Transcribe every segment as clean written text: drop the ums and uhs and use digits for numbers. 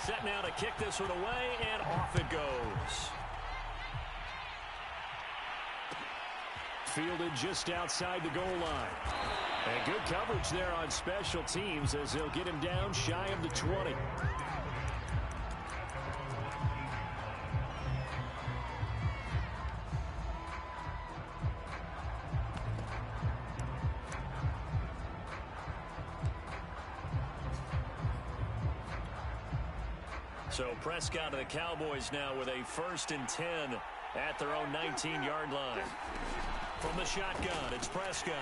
Set now to kick this one away, and off it goes. Fielded just outside the goal line. And good coverage there on special teams as they'll get him down shy of the 20. So Prescott of the Cowboys now with a 1st and 10 at their own 19-yard line. From the shotgun, it's Prescott.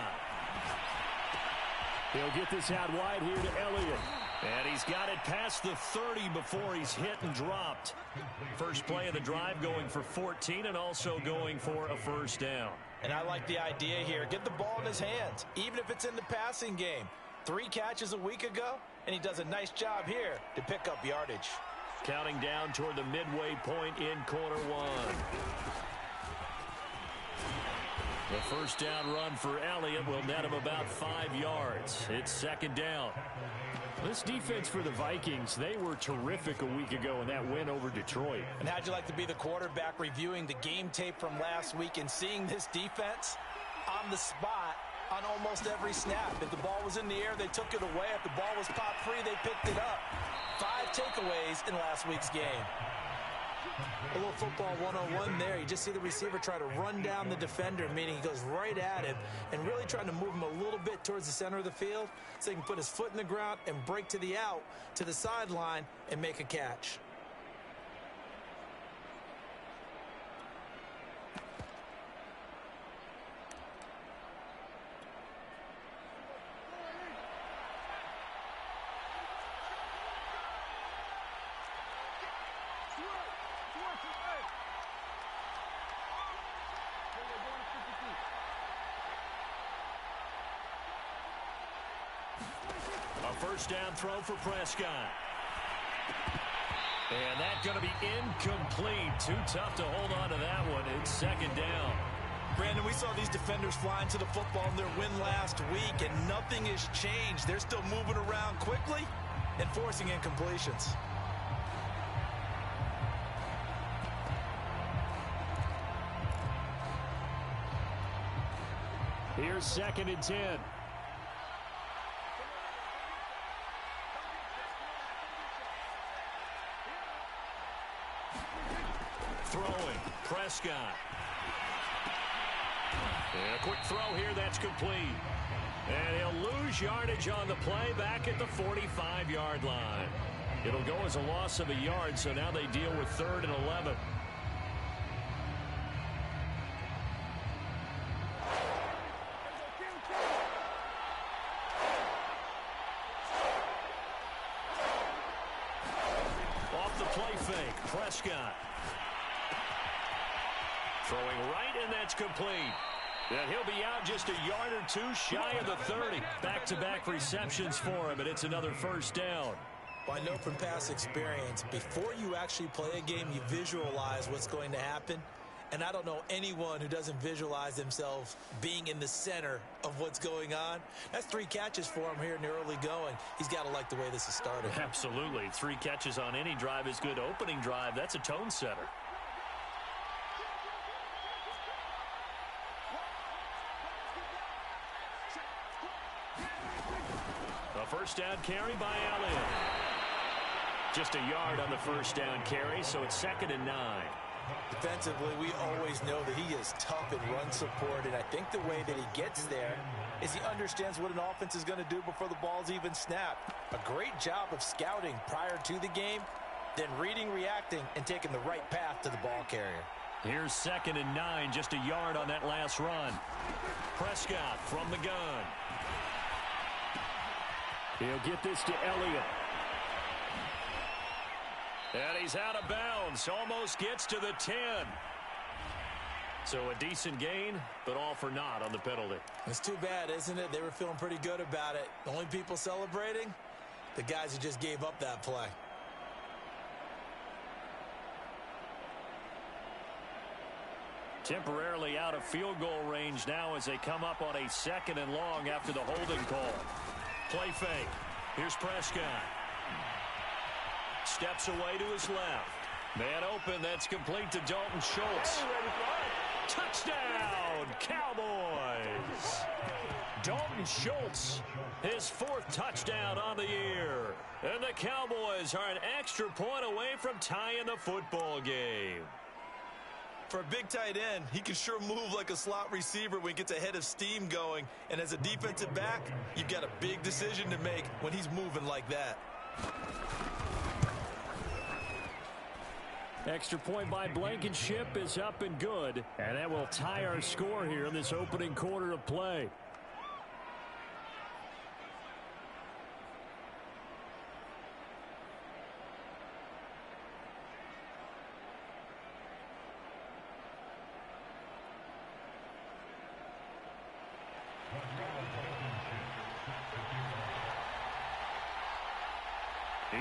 He'll get this out wide here to Elliott. And he's got it past the 30 before he's hit and dropped. First play of the drive going for 14 and also going for a 1st down. And I like the idea here. Get the ball in his hands, even if it's in the passing game. 3 catches a week ago, and he does a nice job here to pick up yardage. Counting down toward the midway point in quarter 1. The 1st down run for Elliott will net him about 5 yards. It's 2nd down. This defense for the Vikings, they were terrific a week ago in that win over Detroit. And how'd you like to be the quarterback reviewing the game tape from last week and seeing this defense on the spot on almost every snap? If the ball was in the air, they took it away. If the ball was popped free, they picked it up. 5 takeaways in last week's game. A little football 101 there. You just see the receiver try to run down the defender, meaning he goes right at him and really trying to move him a little bit towards the center of the field so he can put his foot in the ground and break to the out, to the sideline, and make a catch. A 1st down throw for Prescott. And that's going to be incomplete. Too tough to hold on to that one. It's 2nd down. Brandon, we saw these defenders flying to the football in their win last week, and nothing has changed. They're still moving around quickly and forcing incompletions. Here's 2nd and 10. Throwing, Prescott. And a quick throw here, that's complete. And he'll lose yardage on the play back at the 45-yard line. It'll go as a loss of a yard, so now they deal with 3rd and 11. Off the play fake, Prescott. Throwing right, and that's complete. And he'll be out just a yard or 2 shy of the 30. Back-to-back receptions for him, and it's another 1st down. Well, I know from past experience, before you actually play a game, you visualize what's going to happen. And I don't know anyone who doesn't visualize themselves being in the center of what's going on. That's 3 catches for him here in the early going. He's got to like the way this has started. Absolutely. 3 catches on any drive is good. Opening drive, that's a tone setter. A 1st down carry by Elliott. Just a yard on the 1st down carry, so it's 2nd and 9. Defensively, we always know that he is tough in run support, and I think the way that he gets there is he understands what an offense is going to do before the ball's even snapped. A great job of scouting prior to the game, then reading, reacting, and taking the right path to the ball carrier. Here's 2nd and 9, just a yard on that last run. Prescott from the gun. He'll get this to Elliott. And he's out of bounds. Almost gets to the 10. So a decent gain, but all for naught on the penalty. It's too bad, isn't it? They were feeling pretty good about it. The only people celebrating, the guys who just gave up that play. Temporarily out of field goal range now as they come up on a 2nd and long after the holding call. Play fake. Here's Prescott. steps away to his left. Man open, that's complete to Dalton Schultz. Touchdown, Cowboys! Dalton Schultz, his 4th touchdown on the year. And the Cowboys are an extra point away from tying the football game. For a big tight end, he can sure move like a slot receiver when he gets a head of steam going. And as a defensive back, you've got a big decision to make when he's moving like that. Extra point by Blankenship is up and good. And that will tie our score here in this opening quarter of play.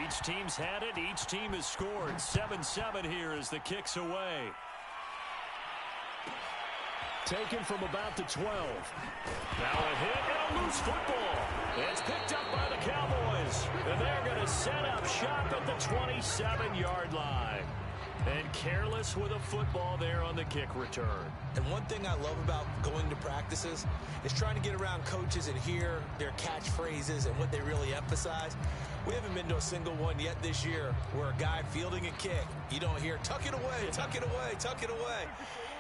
Each team's had it. Each team has scored. 7-7 here as the kick's away. Taken from about the 12. Now a hit and a loose football. It's picked up by the Cowboys. And they're going to set up shop at the 27-yard line. And careless with a football there on the kick return. And one thing I love about going to practices is trying to get around coaches and hear their catchphrases and what they really emphasize. We haven't been to a single one yet this year where a guy fielding a kick, you don't hear, tuck it away, tuck it away, tuck it away.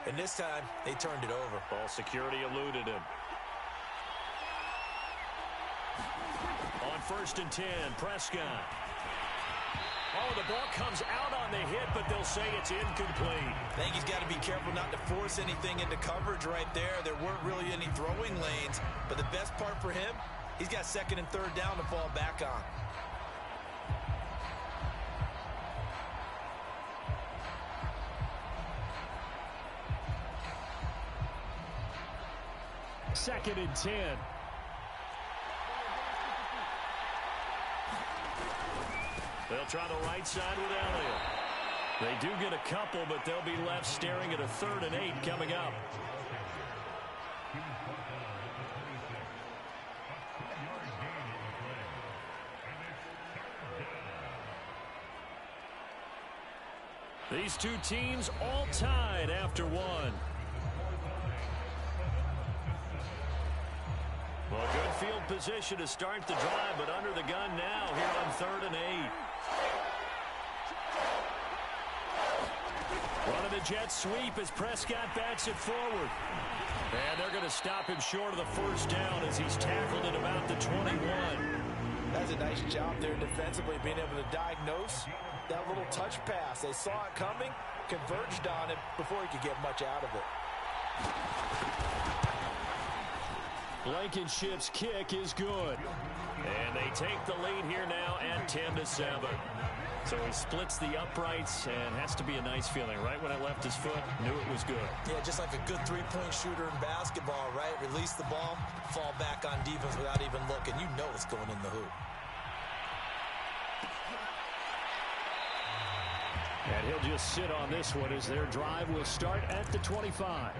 And this time, they turned it over. Ball security eluded him. On 1st and 10, Prescott. Oh, the ball comes out on the hit, but they'll say it's incomplete. I think he's got to be careful not to force anything into coverage right there. There weren't really any throwing lanes, but the best part for him, he's got 2nd and 3rd down to fall back on. Second and 10. They'll try the right side with Elliott. They do get a couple, but they'll be left staring at a 3rd and 8 coming up. These two teams all tied after one. Well, good field position to start the drive, but under the gun now here on 3rd and 8. Running the jet sweep as Prescott backs it forward. And they're going to stop him short of the 1st down as he's tackled at about the 21. That's a nice job there defensively, being able to diagnose that little touch pass. They saw it coming, converged on it before he could get much out of it. Blankenship's kick is good. And they take the lead here now at 10-7. So he splits the uprights and has to be a nice feeling. Right when it left his foot, knew it was good. Yeah, just like a good three-point shooter in basketball, right? Release the ball, fall back on defense without even looking. You know it's going in the hoop. And he'll just sit on this one as their drive will start at the 25.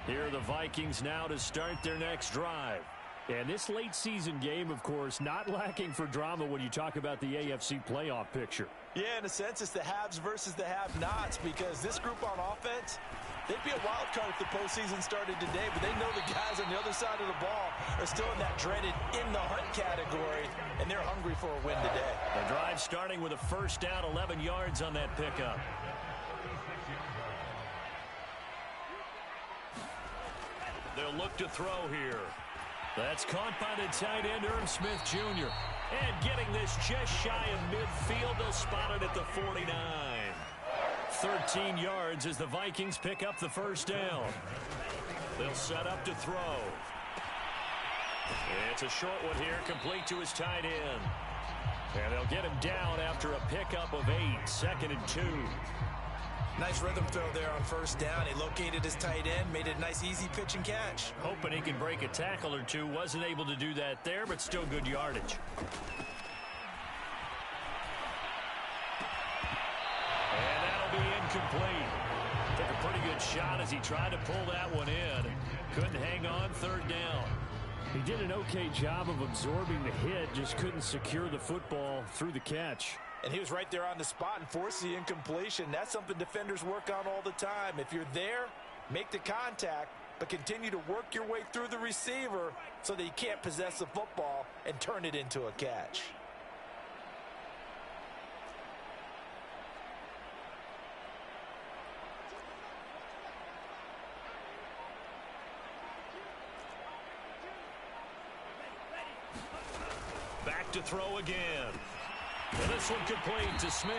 Here are the Vikings now to start their next drive. And this late season game, of course, not lacking for drama when you talk about the AFC playoff picture. Yeah, in a sense, it's the haves versus the have-nots, because this group on offense, they'd be a wild card if the postseason started today, but they know the guys on the other side of the ball are still in that dreaded in-the-hunt category, and they're hungry for a win today. The drive starting with a 1st down, 11 yards on that pickup. They'll look to throw here. That's caught by the tight end, Irv Smith Jr. And getting this just shy of midfield, they'll spot it at the 49. 13 yards as the Vikings pick up the 1st down. They'll set up to throw. It's a short one here, complete to his tight end. And they'll get him down after a pickup of 8, 2nd and 2. Nice rhythm throw there on 1st down. He located his tight end, made it a nice easy pitch and catch. Hoping he can break a tackle or two. Wasn't able to do that there, but still good yardage. incomplete. Took a pretty good shot as he tried to pull that one in. Couldn't hang on third down. He did an okay job of absorbing the hit, just couldn't secure the football through the catch. And he was right there on the spot and forced the incompletion. That's something defenders work on all the time. If you're there, make the contact, but continue to work your way through the receiver so that you can't possess the football and turn it into a catch. Back to throw again. And this one complete to Smith.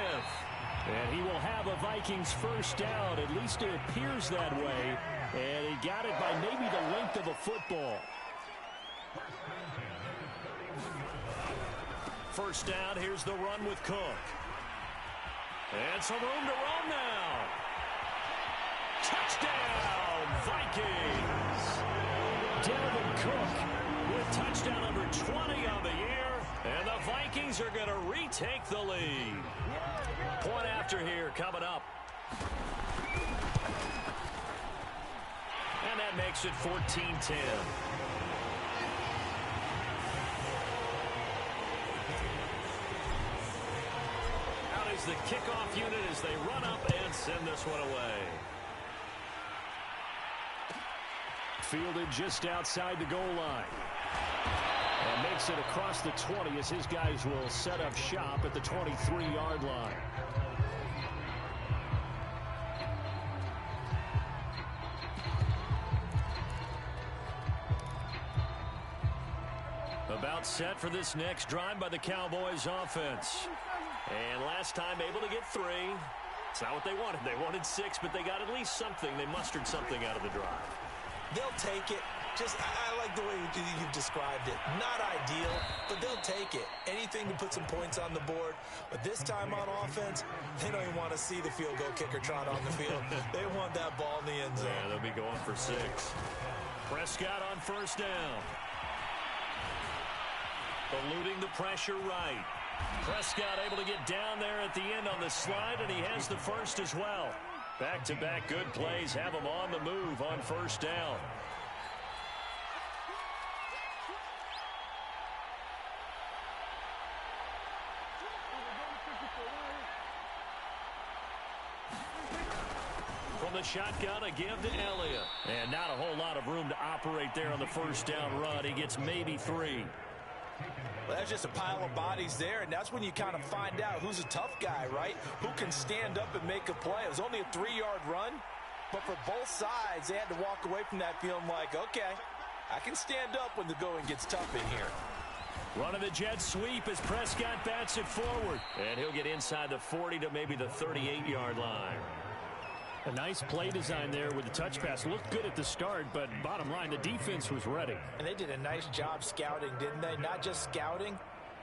And he will have a Vikings first down. At least it appears that way. And he got it by maybe the length of a football. First down, here's the run with Cook. And some room to run now. Touchdown, Vikings. Dalvin Cook with touchdown number 20 on the year. And the Vikings are going to retake the lead. Point after here coming up. And that makes it 14-10. Out is the kickoff unit as they run up and send this one away. Fielded just outside the goal line. And makes it across the 20 as his guys will set up shop at the 23-yard line. About set for this next drive by the Cowboys offense. And last time able to get 3. It's not what they wanted. They wanted 6, but they got at least something. They mustered something out of the drive. They'll take it. I like the way you've described it. Not ideal, but they'll take it. Anything to put some points on the board. But this time on offense, they don't even want to see the field goal kicker trot on the field. They want that ball in the end zone. Yeah, they'll be going for 6. Prescott on first down. Eluding the pressure right. Prescott able to get down there at the end on the slide, and he has the first as well. Back-to-back good plays have him on the move on first down. From the shotgun, a give to Elliott. And not a whole lot of room to operate there on the first down run. He gets maybe 3. Well, that's just a pile of bodies there, and that's when you kind of find out who's a tough guy, right? Who can stand up and make a play. It was only a 3-yard run, but for both sides, they had to walk away from that feeling like, okay, I can stand up when the going gets tough in here. Running the jet sweep as Prescott bats it forward. And he'll get inside the 40 to maybe the 38-yard line. A nice play design there with the touch pass. Looked good at the start, but bottom line, the defense was ready. And they did a nice job scouting, didn't they? Not just scouting,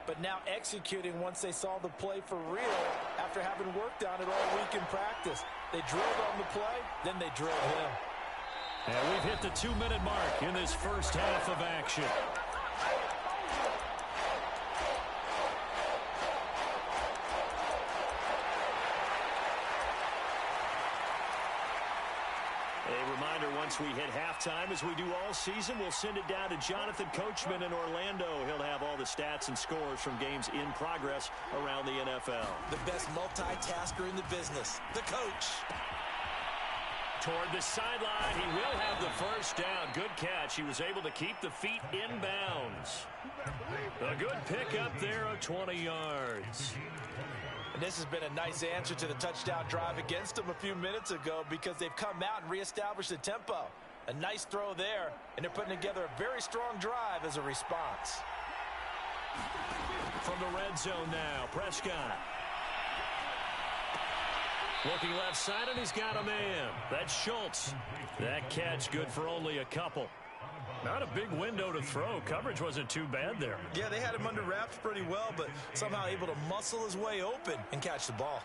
but now executing once they saw the play for real after having worked on it all week in practice. They drilled on the play, then they drilled him. And we've hit the 2-minute mark in this first half of action. Once we hit halftime, as we do all season, we'll send it down to Jonathan Coachman in Orlando. He'll have all the stats and scores from games in progress around the NFL. The best multitasker in the business, the coach. Toward the sideline, he will have the first down. Good catch. He was able to keep the feet in bounds. A good pickup there of 20 yards. And this has been a nice answer to the touchdown drive against them a few minutes ago because they've come out and reestablished the tempo. A nice throw there, and they're putting together a very strong drive as a response. From the red zone now, Prescott. Looking left side, and he's got a man. That's Schultz. That catch good for only a couple. Not a big window to throw. Coverage wasn't too bad there. Yeah, they had him under wraps pretty well, but somehow able to muscle his way open and catch the ball.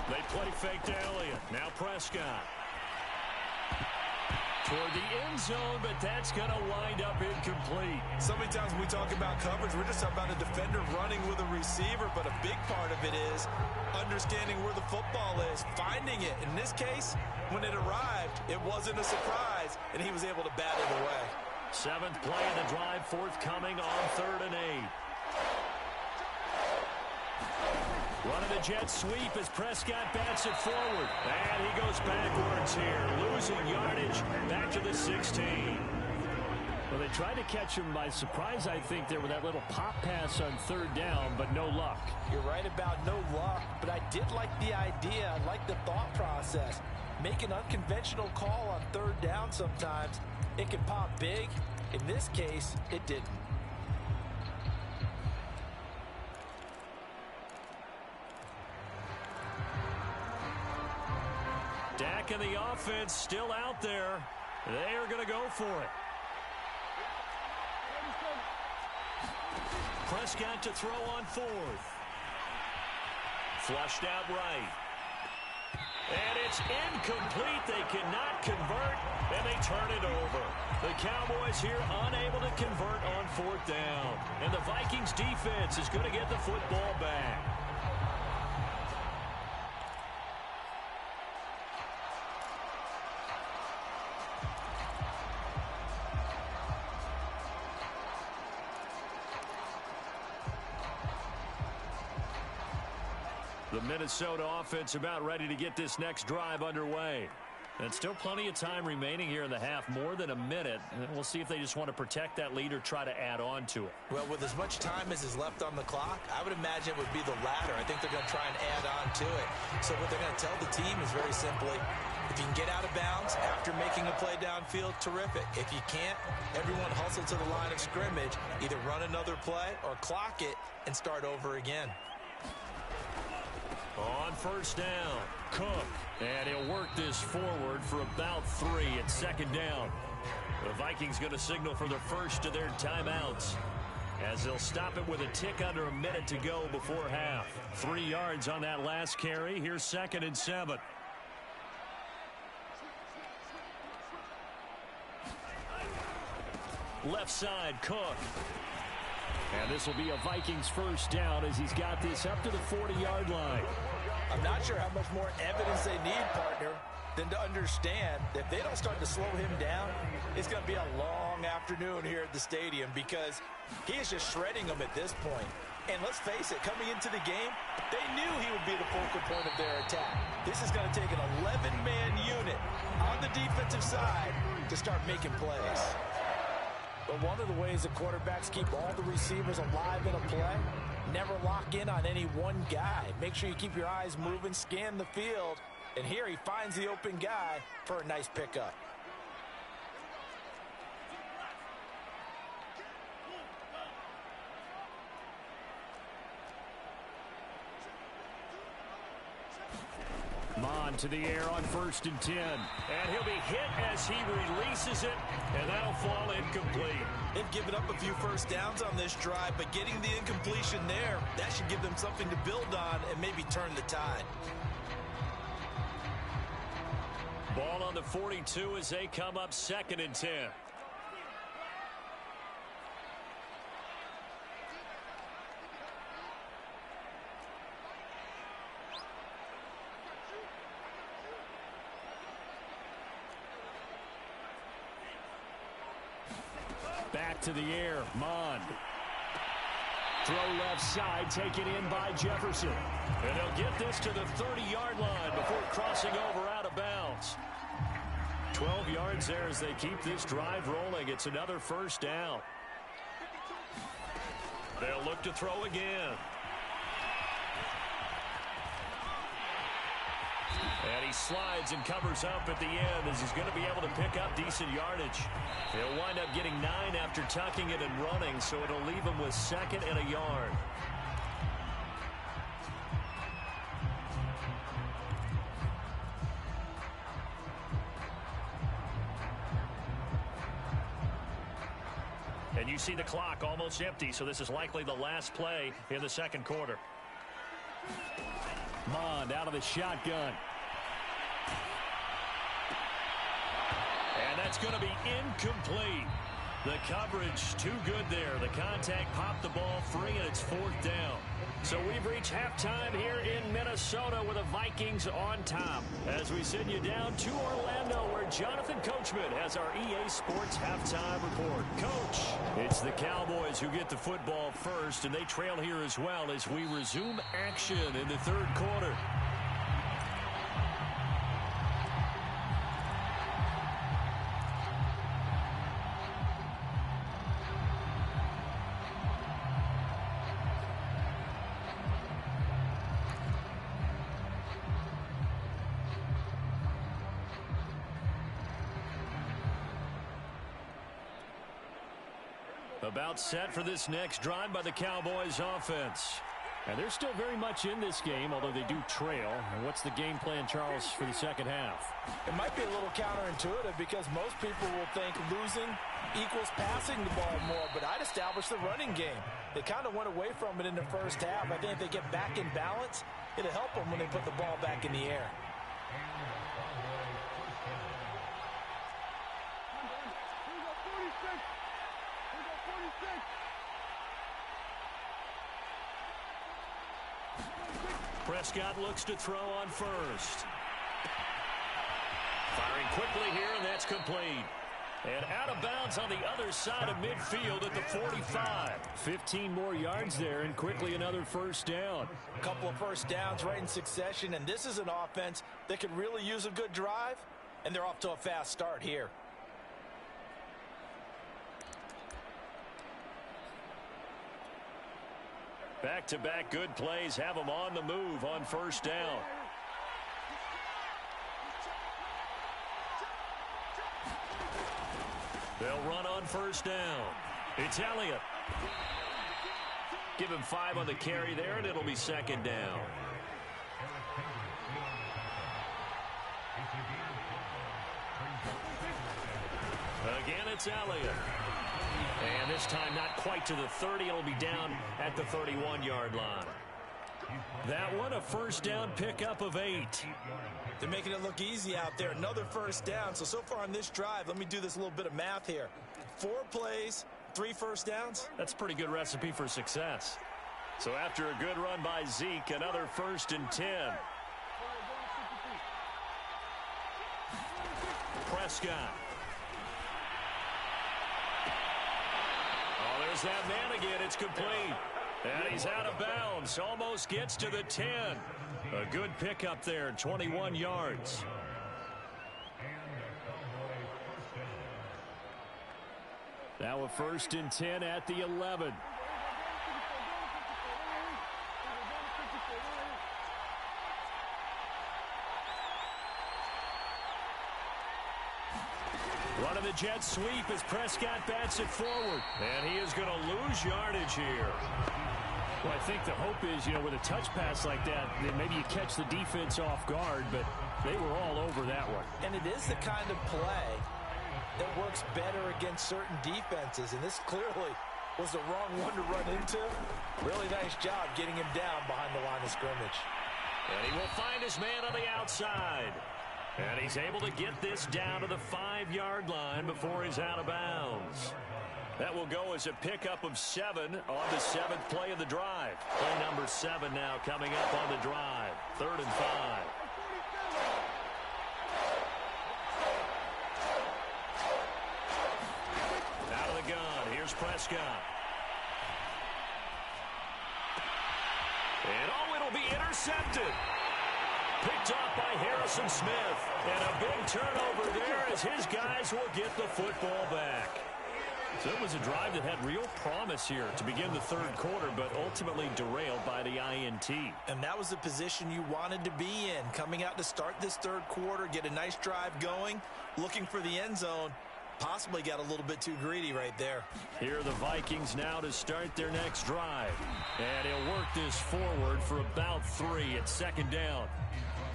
They play fake to Elliott. Now Prescott. toward the end zone, but that's going to wind up incomplete. So many times when we talk about coverage, we're just talking about a defender running with a receiver, but a big part of it is understanding where the football is, finding it. In this case, when it arrived, it wasn't a surprise, and he was able to bat it away. 7th play of the drive forthcoming on 3rd and 8. Running the jet sweep as Prescott bats it forward. And he goes backwards here, losing yardage back to the 16. Well, they tried to catch him by surprise, I think, there with that little pop pass on 3rd down, but no luck. You're right about no luck, but I did like the idea. I like the thought process. Make an unconventional call on 3rd down sometimes. It can pop big. In this case, it didn't. Dak and the offense still out there. They are going to go for it. Prescott to throw on 4th. Flushed out right. And it's incomplete. They cannot convert, and they turn it over. The Cowboys here unable to convert on 4th down. And the Vikings defense is going to get the football back. The Minnesota offense about ready to get this next drive underway. And still plenty of time remaining here in the half, more than a minute. And we'll see if they just want to protect that lead or try to add on to it. Well, with as much time as is left on the clock, I would imagine it would be the latter. I think they're going to try and add on to it. So what they're going to tell the team is very simply, if you can get out of bounds after making a play downfield, terrific. If you can't, everyone hustle to the line of scrimmage, either run another play or clock it and start over again. On 1st down, Cook. And he'll work this forward for about 3 at 2nd down. The Vikings going to signal for the first of their timeouts, as they'll stop it with a tick under a minute to go before half. 3 yards on that last carry. Here's 2nd and 7. Left side, Cook. And this will be a Vikings first down as he's got this up to the 40-yard line. I'm not sure how much more evidence they need, partner, than to understand that if they don't start to slow him down, it's going to be a long afternoon here at the stadium, because he is just shredding them at this point. And let's face it, coming into the game, they knew he would be the focal point of their attack. This is going to take an 11-man unit on the defensive side to start making plays. But one of the ways that quarterbacks keep all the receivers alive in a play, never lock in on any one guy. Make sure you keep your eyes moving, scan the field, and here he finds the open guy for a nice pickup. Mon to the air on 1st and 10. And he'll be hit as he releases it, and that'll fall incomplete. They've given up a few first downs on this drive, but getting the incompletion there, that should give them something to build on and maybe turn the tide. Ball on the 42 as they come up 2nd and 10. Back to the air, Mond. Throw left side, taken in by Jefferson. And they'll get this to the 30-yard line before crossing over out of bounds. 12 yards there as they keep this drive rolling. It's another first down. They'll look to throw again. And he slides and covers up at the end as he's going to be able to pick up decent yardage. He'll wind up getting 9 after tucking it and running, so it'll leave him with 2nd and a yard. And you see the clock almost empty, so this is likely the last play in the 2nd quarter. Mond out of the shotgun. And that's going to be incomplete. The coverage too good there. The contact popped the ball free, and it's 4th down. So we've reached halftime here in Minnesota with the Vikings on top. As we send you down to Orlando, where Jonathan Coachman has our EA Sports halftime report. Coach, it's the Cowboys who get the football first, and they trail here as well as we resume action in the 3rd quarter. About set for this next drive by the Cowboys offense. And they're still very much in this game, although they do trail. And what's the game plan, Charles, for the second half? It might be a little counterintuitive because most people will think losing equals passing the ball more, but I'd establish the running game. They kind of went away from it in the first half. I think if they get back in balance, it'll help them when they put the ball back in the air. Prescott looks to throw on first. Firing quickly here, and that's complete. And out of bounds on the other side of midfield at the 45. 15 more yards there, and quickly another first down. A couple of first downs right in succession, and this is an offense that could really use a good drive, and they're off to a fast start here. Back-to-back good plays have them on the move on first down. They'll run on first down. It's Elliott. Give him 5 on the carry there, and it'll be 2nd down. Again, it's Elliott. And this time not quite to the 30. It'll be down at the 31-yard line. That one a first down pickup of 8. They're making it look easy out there. Another first down. So far on this drive, let me do this little bit of math here. 4 plays, 3 first downs. That's a pretty good recipe for success. So after a good run by Zeke, another 1st and 10. Prescott. There's that man again. It's complete. And he's out of bounds. Almost gets to the 10. A good pickup there, 21 yards. Now a 1st and 10 at the 11. Running the jet sweep as Prescott bats it forward. And he is going to lose yardage here. Well, I think the hope is, with a touch pass like that maybe you catch the defense off guard, but they were all over that one. And it is the kind of play that works better against certain defenses. And this clearly was the wrong one to run into. Really nice job getting him down behind the line of scrimmage. And he will find his man on the outside. And he's able to get this down to the 5-yard line before he's out of bounds. That will go as a pickup of 7 on the 7th play of the drive. Play number 7 now coming up on the drive. 3rd and 5. Out of the gun. Here's Prescott. And it'll be intercepted. Picked off by Harrison Smith. And a big turnover there as his guys will get the football back. So it was a drive that had real promise here to begin the 3rd quarter, but ultimately derailed by the INT. And that was the position you wanted to be in. Coming out to start this 3rd quarter, get a nice drive going, looking for the end zone. Possibly got a little bit too greedy right there. Here are the Vikings now to start their next drive. And he'll work this forward for about 3 at 2nd down.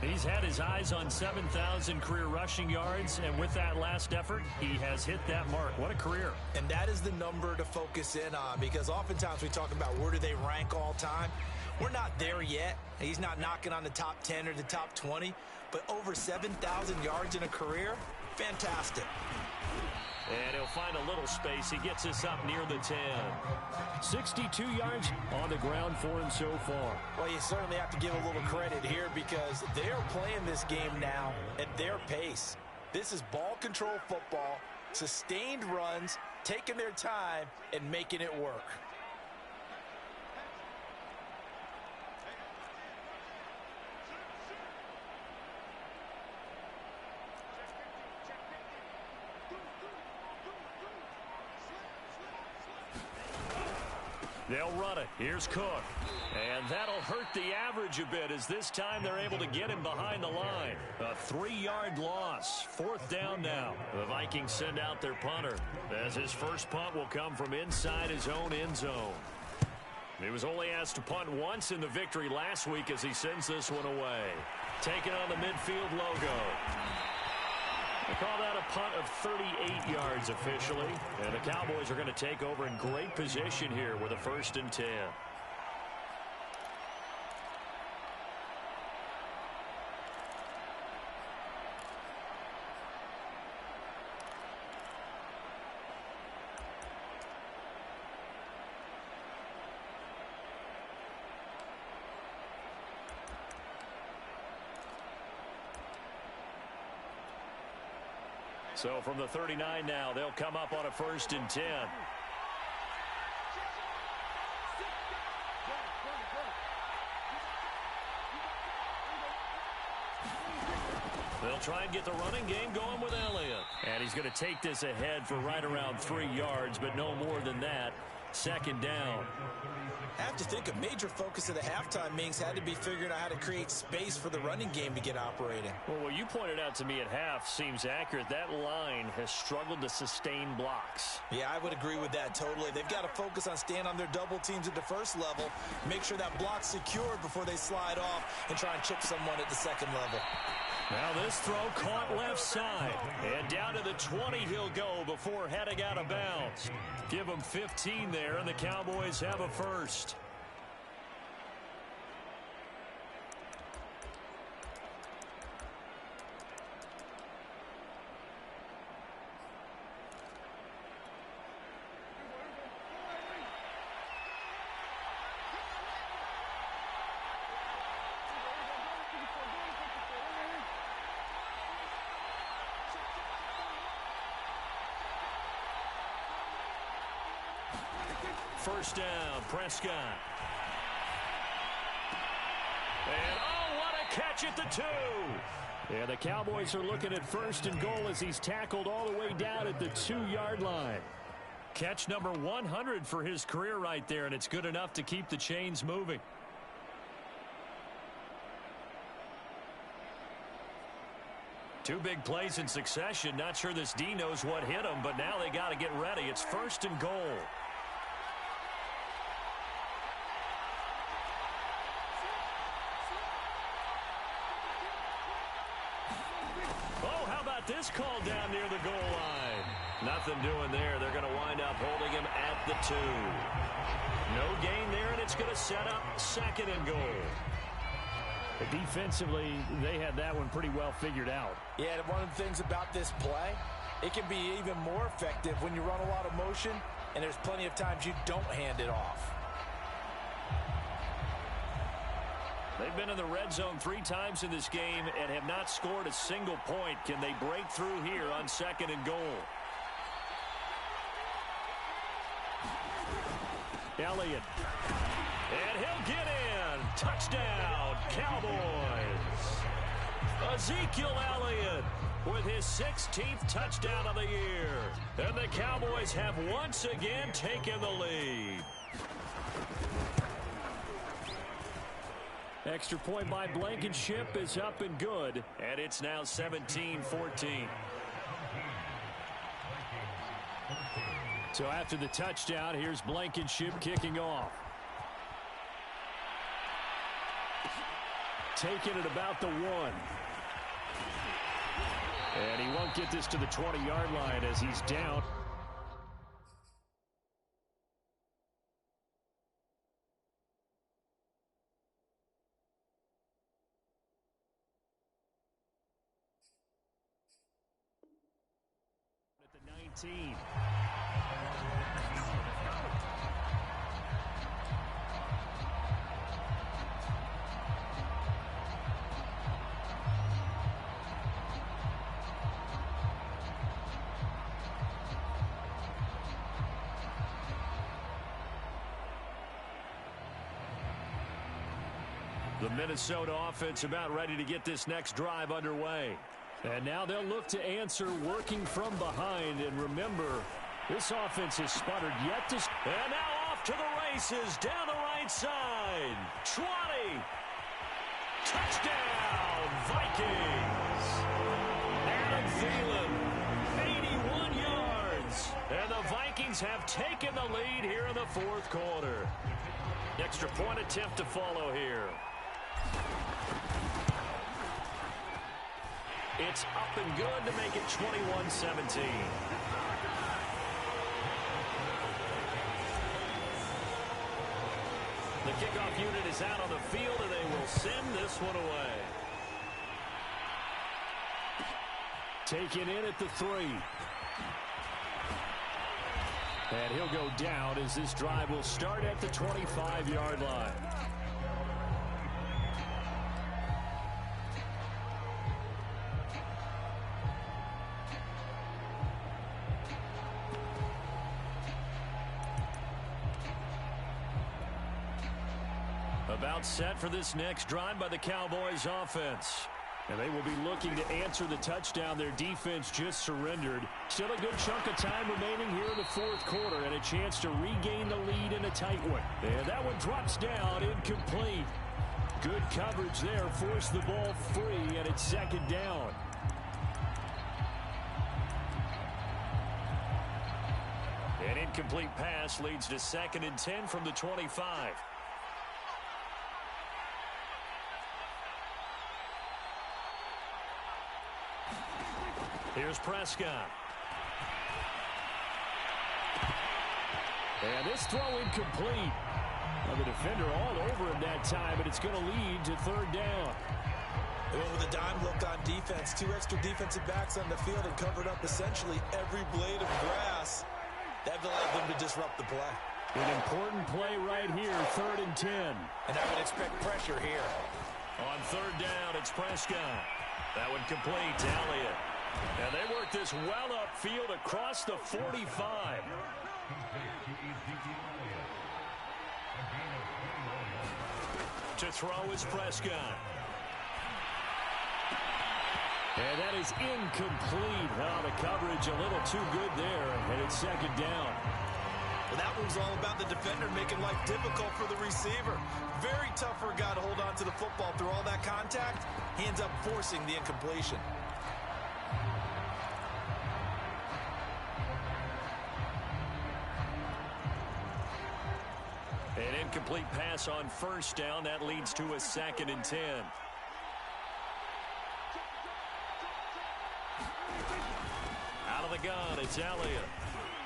He's had his eyes on 7,000 career rushing yards, and with that last effort, he has hit that mark. What a career. And that is the number to focus in on, because oftentimes we talk about where do they rank all time. We're not there yet. He's not knocking on the top 10 or the top 20, but over 7,000 yards in a career, Fantastic. And he'll find a little space. He gets us up near the 10. 62 yards on the ground for him so far. Well, you certainly have to give a little credit here because they're playing this game now at their pace. This is ball control football, sustained runs, taking their time, and making it work. They'll run it. Here's Cook. And that'll hurt the average a bit as this time they're able to get him behind the line. A 3-yard loss. 4th down now. The Vikings send out their punter as his first punt will come from inside his own end zone. He was only asked to punt once in the victory last week as he sends this one away. Taking on the midfield logo. They call that a punt of 38 yards officially. And the Cowboys are going to take over in great position here with a 1st and 10. So from the 39 now, they'll come up on a 1st and 10. They'll try and get the running game going with Elliott. And he's going to take this ahead for right around 3 yards, but no more than that. 2nd down. I have to think a major focus of the halftime meetings had to be figuring out how to create space for the running game to get operating. Well, what you pointed out to me at half seems accurate. That line has struggled to sustain blocks. Yeah, I would agree with that totally. They've got to focus on staying on their double teams at the first level, make sure that block's secured before they slide off and try and chip someone at the 2nd level. Now this throw caught left side. And down to the 20 he'll go before heading out of bounds. Give him 15 there, and the Cowboys have a 1st. First down, Prescott. And, oh, what a catch at the 2. And the Cowboys are looking at 1st and goal as he's tackled all the way down at the 2-yard line. Catch number 100 for his career right there, and it's good enough to keep the chains moving. Two big plays in succession. Not sure this D knows what hit him, but now they got to get ready. It's 1st and goal. This call down near the goal line. Nothing doing there. They're going to wind up holding him at the 2. No gain there, and it's going to set up 2nd and goal. But defensively, they had that one pretty well figured out. Yeah, and one of the things about this play, it can be even more effective when you run a lot of motion, and there's plenty of times you don't hand it off. They've been in the red zone 3 times in this game and have not scored a single point. Can they break through here on 2nd and goal? Elliott. And he'll get in. Touchdown, Cowboys. Ezekiel Elliott with his 16th touchdown of the year. And the Cowboys have once again taken the lead. Extra point by Blankenship is up and good, and it's now 17-14. So after the touchdown, here's Blankenship kicking off. Taking it about the 1. And he won't get this to the 20-yard line as he's down. 18. The Minnesota offense about ready to get this next drive underway. And now they'll look to answer working from behind. And remember, this offense has sputtered yet to... And now off to the races down the right side. 20. Touchdown, Vikings. Adam Thielen, 81 yards. And the Vikings have taken the lead here in the fourth quarter. Extra point attempt to follow here. It's up and good to make it 21-17. The kickoff unit is out on the field, and they will send this one away. Taken in at the 3. And he'll go down as this drive will start at the 25-yard line. About set for this next drive by the Cowboys offense. And they will be looking to answer the touchdown their defense just surrendered. Still a good chunk of time remaining here in the fourth quarter and a chance to regain the lead in a tight one. And that one drops down, incomplete. Good coverage there, forced the ball free, and it's second down. An incomplete pass leads to 2nd and 10 from the 25. Here's Prescott. And this throw incomplete. Well, the defender all over him that time, but it's going to lead to 3rd down. They went with a dime look on defense. 2 extra defensive backs on the field and covered up essentially every blade of grass. That allowed them to disrupt the play. An important play right here, 3rd and 10. And I would expect pressure here. On 3rd down, it's Prescott. That one complete to Elliott. And they work this well upfield across the 45. To throw is Prescott. And that is incomplete. Well, the coverage a little too good there, and it's 2nd down. Well, that one's all about the defender making life difficult for the receiver. Very tough for a guy to hold on to the football through all that contact. He ends up forcing the incompletion. An incomplete pass on 1st down. That leads to a 2nd and 10. Out of the gun, it's Elliott.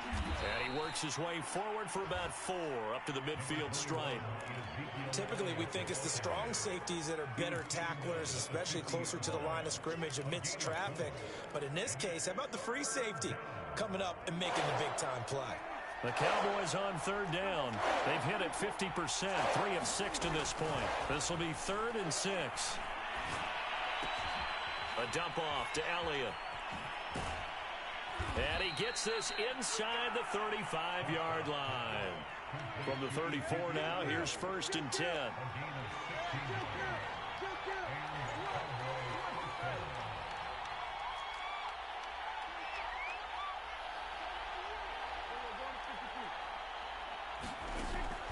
And he works his way forward for about 4 up to the midfield stripe. Typically, we think it's the strong safeties that are better tacklers, especially closer to the line of scrimmage amidst traffic. But in this case, how about the free safety coming up and making the big-time play? The Cowboys on 3rd down. They've hit it 50%, 3 of 6 to this point. This will be 3rd and 6. A dump off to Elliott. And he gets this inside the 35-yard line. From the 34 now, here's 1st and 10.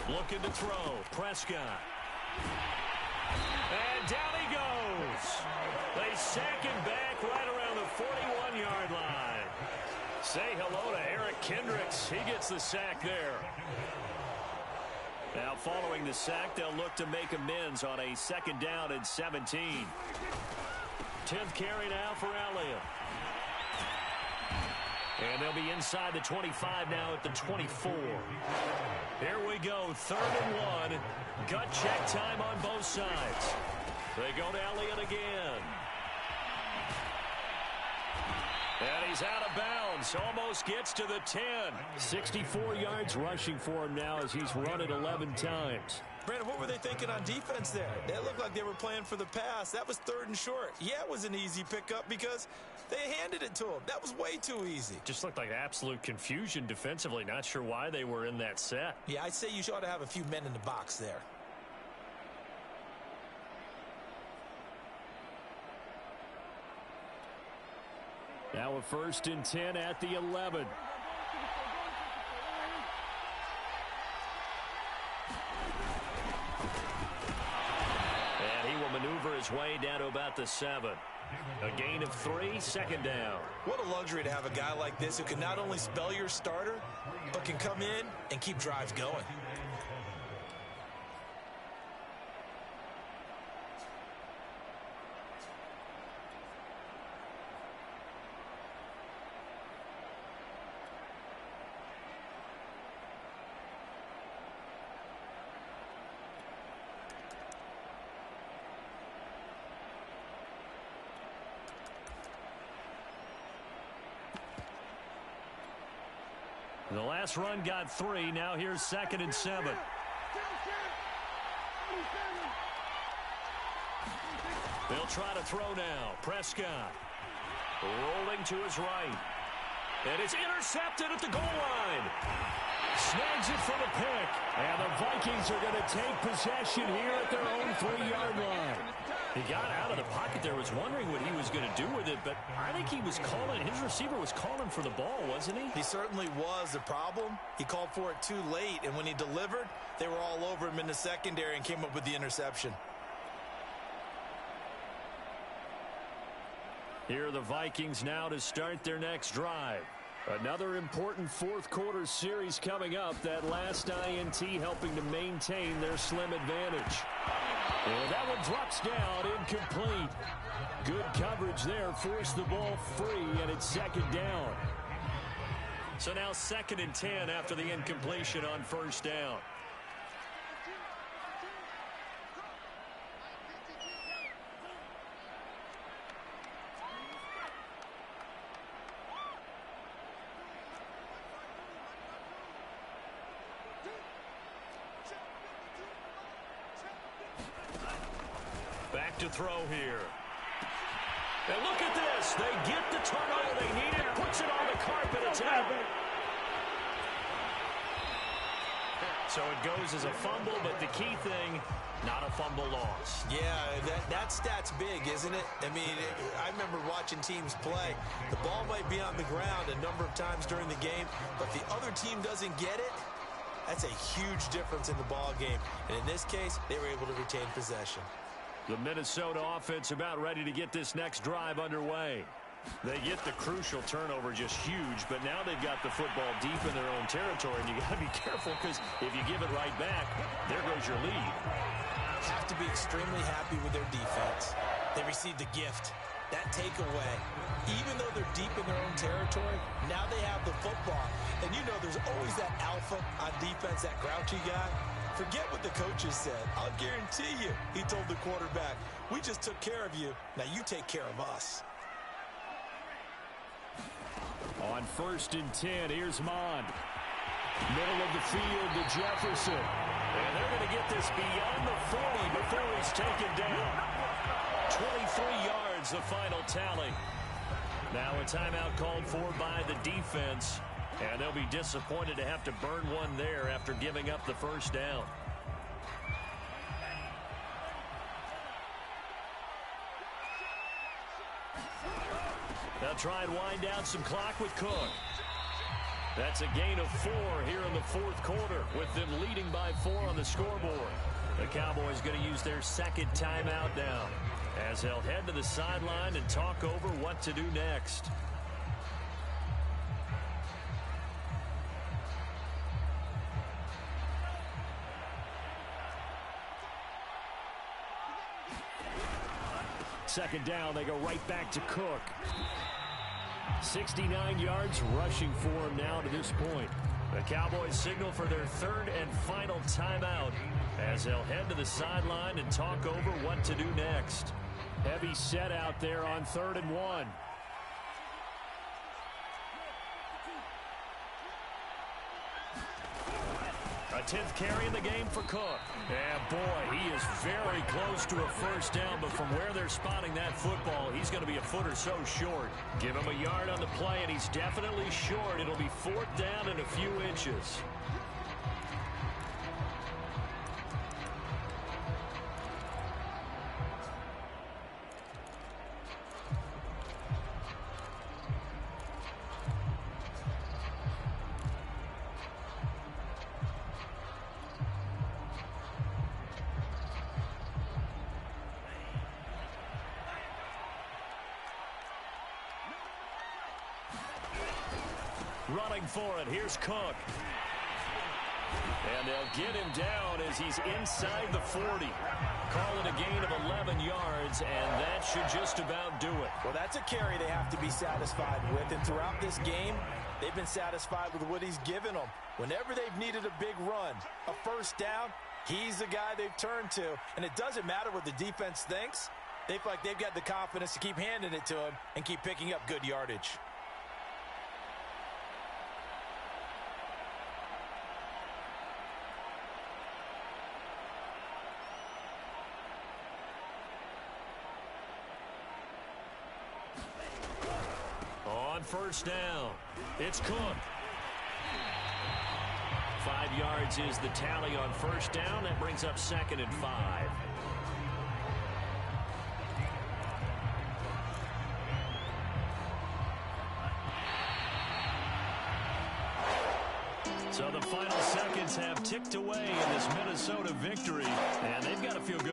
Looking to throw. Prescott. And down he goes. They sack him back right around the 41-yard line. Say hello to Eric Kendricks. He gets the sack there. Now following the sack, they'll look to make amends on a 2nd down and 17. 10th carry now for Elliott. And they'll be inside the 25 now at the 24. Here we go, 3rd and 1. Gut check time on both sides. They go to Elliott again. And he's out of bounds. Almost gets to the 10. 64 yards rushing for him now as he's run it 11 times. Brandon, what were they thinking on defense there? They looked like they were playing for the pass. That was 3rd and short. Yeah, it was an easy pickup because they handed it to him. That was way too easy. Just looked like absolute confusion defensively. Not sure why they were in that set. Yeah, I'd say you ought to have a few men in the box there. Now a 1st and 10 at the 11. And he will maneuver his way down to about the 7. A gain of 3, 2nd down. What a luxury to have a guy like this who can not only spell your starter, but can come in and keep drives going. The last run got 3. Now here's 2nd and 7. They'll try to throw now. Prescott rolling to his right. And it's intercepted at the goal line. Snags it for the pick. And the Vikings are going to take possession here at their own 3-yard line. He got out of the pocket there, was wondering what he was going to do with it, but I think he was calling, his receiver was calling for the ball, wasn't he? He certainly was. The problem, he called for it too late, and when he delivered, they were all over him in the secondary and came up with the interception. Here are the Vikings now to start their next drive. Another important 4th quarter series coming up. That last INT helping to maintain their slim advantage. And that one drops down, incomplete. Good coverage there, forced the ball free, and it's 2nd down. So now 2nd and 10 after the incompletion on 1st down. Back to throw here. And look at this. They get the turnover they needed. Puts it on the carpet. It's out. So it goes as a fumble, but the key thing, not a fumble loss. Yeah, that stat's big, isn't it? I mean, I remember watching teams play. The ball might be on the ground a number of times during the game, but the other team doesn't get it. That's a huge difference in the ball game. And in this case, they were able to retain possession. The Minnesota offense about ready to get this next drive underway. They get the crucial turnover, just huge, but now they've got the football deep in their own territory, and you got to be careful because if you give it right back, there goes your lead. Have to be extremely happy with their defense. They received a gift. That takeaway, even though they're deep in their own territory, now they have the football. And you know there's always that alpha on defense, that grouchy guy. Forget what the coaches said. I'll guarantee you, he told the quarterback, we just took care of you. Now you take care of us. On 1st and 10, here's Mond. Middle of the field to Jefferson. And they're going to get this beyond the 40 before he's taken down. 23 yards, the final tally. Now a timeout called for by the defense. And they'll be disappointed to have to burn one there after giving up the 1st down. They'll try and wind down some clock with Cook. That's a gain of 4 here in the 4th quarter, with them leading by 4 on the scoreboard. The Cowboys going to use their 2nd timeout now, as they'll head to the sideline and talk over what to do next. Second down, they go right back to Cook. 69 yards rushing for him now to this point. The Cowboys signal for their 3rd and final timeout as they'll head to the sideline and talk over what to do next. Heavy set out there on 3rd and 1. A 10th carry in the game for Cook. And boy, he is very close to a first down, but from where they're spotting that football, he's going to be a foot or so short. Give him a yard on the play, and he's definitely short. It'll be 4th down and a few inches. Running for it, here's Cook. And they'll get him down as he's inside the 40. Call it a gain of 11 yards, and that should just about do it. Well, that's a carry they have to be satisfied with, and throughout this game, they've been satisfied with what he's given them. Whenever they've needed a big run, a first down, he's the guy they've turned to, and it doesn't matter what the defense thinks. They feel like they've got the confidence to keep handing it to him and keep picking up good yardage. First down. It's Cook. 5 yards is the tally on first down. That brings up 2nd and 5. So the final seconds have ticked away in this Minnesota victory, and they've got to feel good